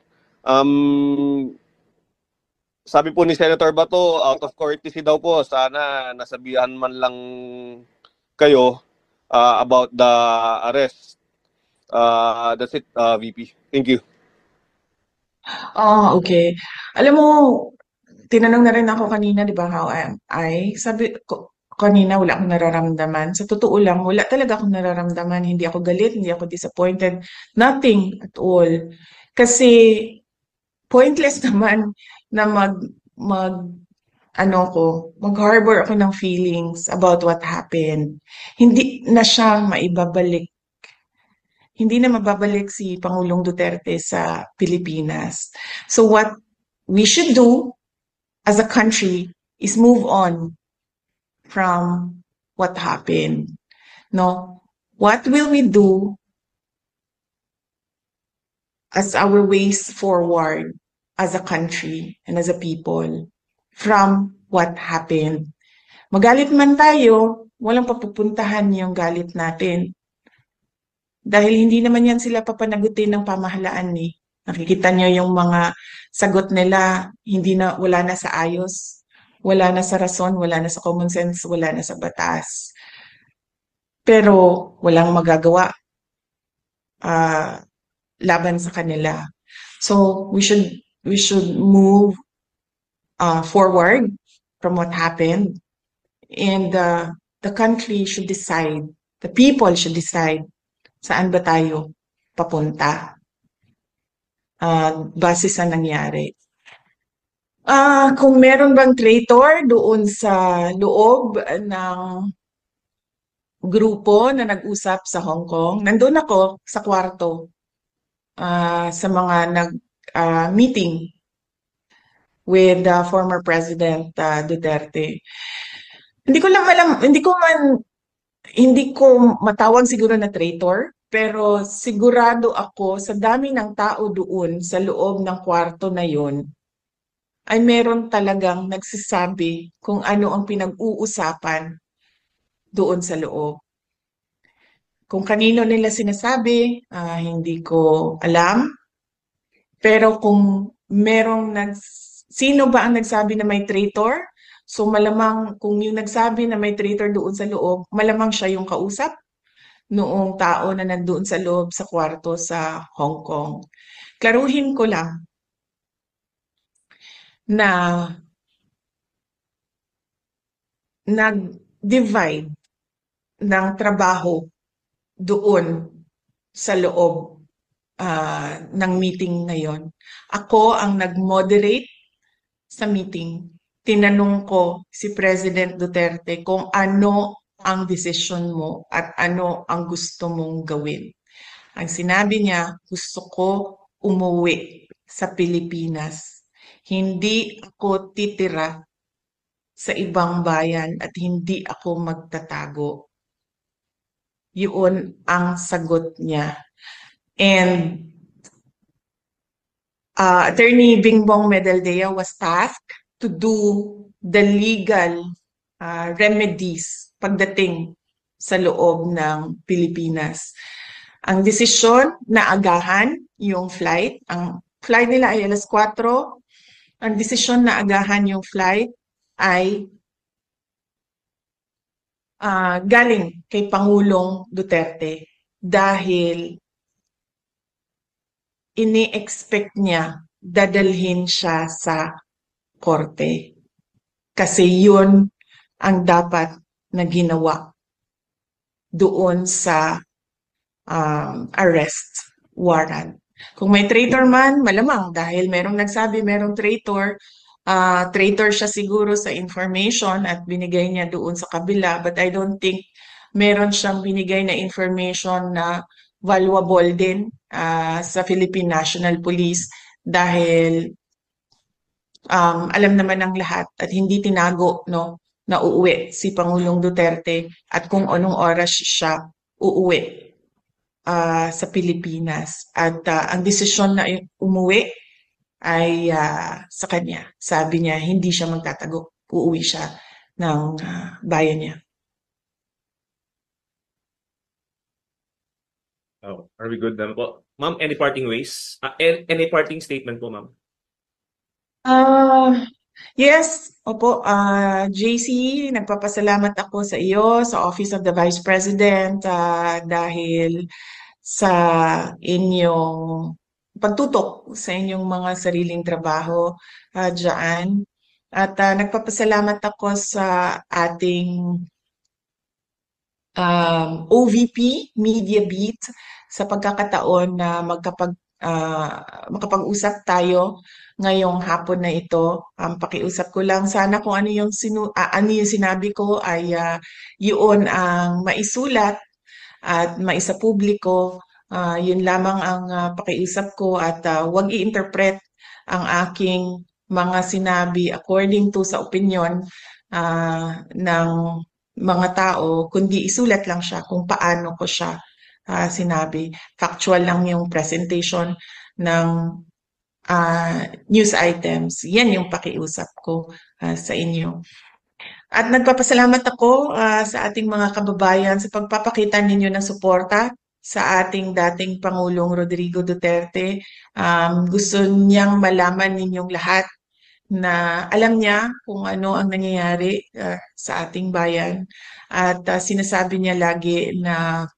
S12: sabi po ni Senator Bato, out of courtesy daw po, sana nasabihan man lang kayo about the arrest. That's it, VP. Thank you.
S3: Okay. Alam mo, tinanong na rin ako kanina, di ba, how am I? Sabi ko, kanina wala akong nararamdaman. Sa totoo lang, wala talaga akong nararamdaman. Hindi ako galit, hindi ako disappointed. Nothing at all. Kasi pointless naman na mag-harbor ako ng feelings about what happened. Hindi na siya maibabalik. Hindi na mababalik si Pangulong Duterte sa Pilipinas. So what we should do as a country is move on from what happened. No? What will we do as our ways forward as a country and as a people from what happened? Magalit man tayo, walang papupuntahan yung galit natin. Dahil hindi naman yan sila papanagutin ng pamahalaan eh. Nakikita nyo yung mga sagot nila, wala na sa ayos, wala na sa rason, wala na sa common sense, wala na sa batas. Pero walang magagawa laban sa kanila. So we should move forward from what happened, and the country should decide, the people should decide saan ba tayo papunta base sa nangyari. Kung meron bang traitor doon sa loob ng grupo na nag-usap sa Hong Kong, nandun ako sa kwarto sa mga nag-meeting with former President Duterte. Hindi ko matawag siguro na traitor, pero sigurado ako sa dami ng tao doon sa loob ng kwarto na yun, ay meron talagang nagsasabi kung ano ang pinag-uusapan doon sa loob. Kung kanino nila sinasabi, hindi ko alam. Pero kung sino ba ang nagsabi na may traitor? So malamang kung yung nagsabi na may traitor doon sa loob, malamang siya yung kausap noong tao na nandoon sa loob sa kwarto sa Hong Kong. Klaruhin ko lang na nag-divide ng trabaho doon sa loob ng meeting ngayon. Ako ang nag-moderate sa meeting. Tinanong ko si President Duterte kung ano ang desisyon mo at ano ang gusto mong gawin. Ang sinabi niya, gusto ko umuwi sa Pilipinas. Hindi ako titira sa ibang bayan at hindi ako magtatago. Yun ang sagot niya. And Attorney Bingbong Medaldea was tasked to do the legal remedies pagdating sa loob ng Pilipinas. Ang desisyon na agahan yung flight, ang flight nila ay alas 4, ang desisyon na agahan yung flight ay galing kay Pangulong Duterte dahil ini-expect niya dadalhin siya sa korte. Kasi yun ang dapat na ginawa doon sa arrest warrant. Kung may traitor man, malamang dahil merong nagsabi merong traitor, traitor siya siguro sa information at binigay niya doon sa kabila. But I don't think meron siyang binigay na information na valuable din sa Philippine National Police dahil alam naman ng lahat at hindi tinago na uuwi si Pangulong Duterte at kung anong oras siya uuwi sa Pilipinas. At ang desisyon na umuwi ay sa kanya. Sabi niya, hindi siya magtatago. Uuwi siya ng bayan niya.
S2: Oh, are we good na po? Ma'am, any parting ways? Any parting statement po, ma'am?
S3: Yes, opo. JC, nagpapasalamat ako sa iyo, sa Office of the Vice President dahil sa inyong pagtutok sa inyong mga sariling trabaho dyan. At nagpapasalamat ako sa ating OVP, Media Beat, sa pagkakataon na makapag-usap tayo ngayong hapon na ito. Pakiusap ko lang sana kung ano yung sinabi ko ay yun ang maisulat at maisapubliko. Yun lamang ang pakiusap ko at huwag i-interpret ang aking mga sinabi according to sa opinion ng mga tao, kundi isulat lang siya kung paano ko siya sinabi. Factual lang yung presentation ng news items. Yan yung pakiusap ko sa inyo. At nagpapasalamat ako sa ating mga kababayan sa pagpapakita ninyo ng suporta sa ating dating Pangulong Rodrigo Duterte. Gusto niyang malaman ninyong lahat na alam niya kung ano ang nangyayari sa ating bayan. At sinasabi niya lagi na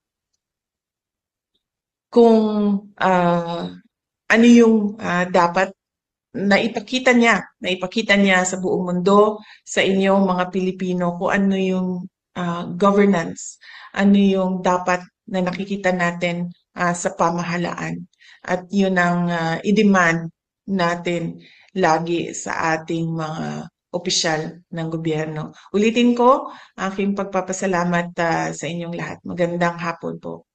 S3: kung ano yung dapat naipakita niya sa buong mundo, sa inyong mga Pilipino, kung ano yung governance, ano yung dapat na nakikita natin sa pamahalaan. At yun ang i-demand natin lagi sa ating mga opisyal ng gobyerno. Ulitin ko, aking pagpapasalamat sa inyong lahat. Magandang hapon po.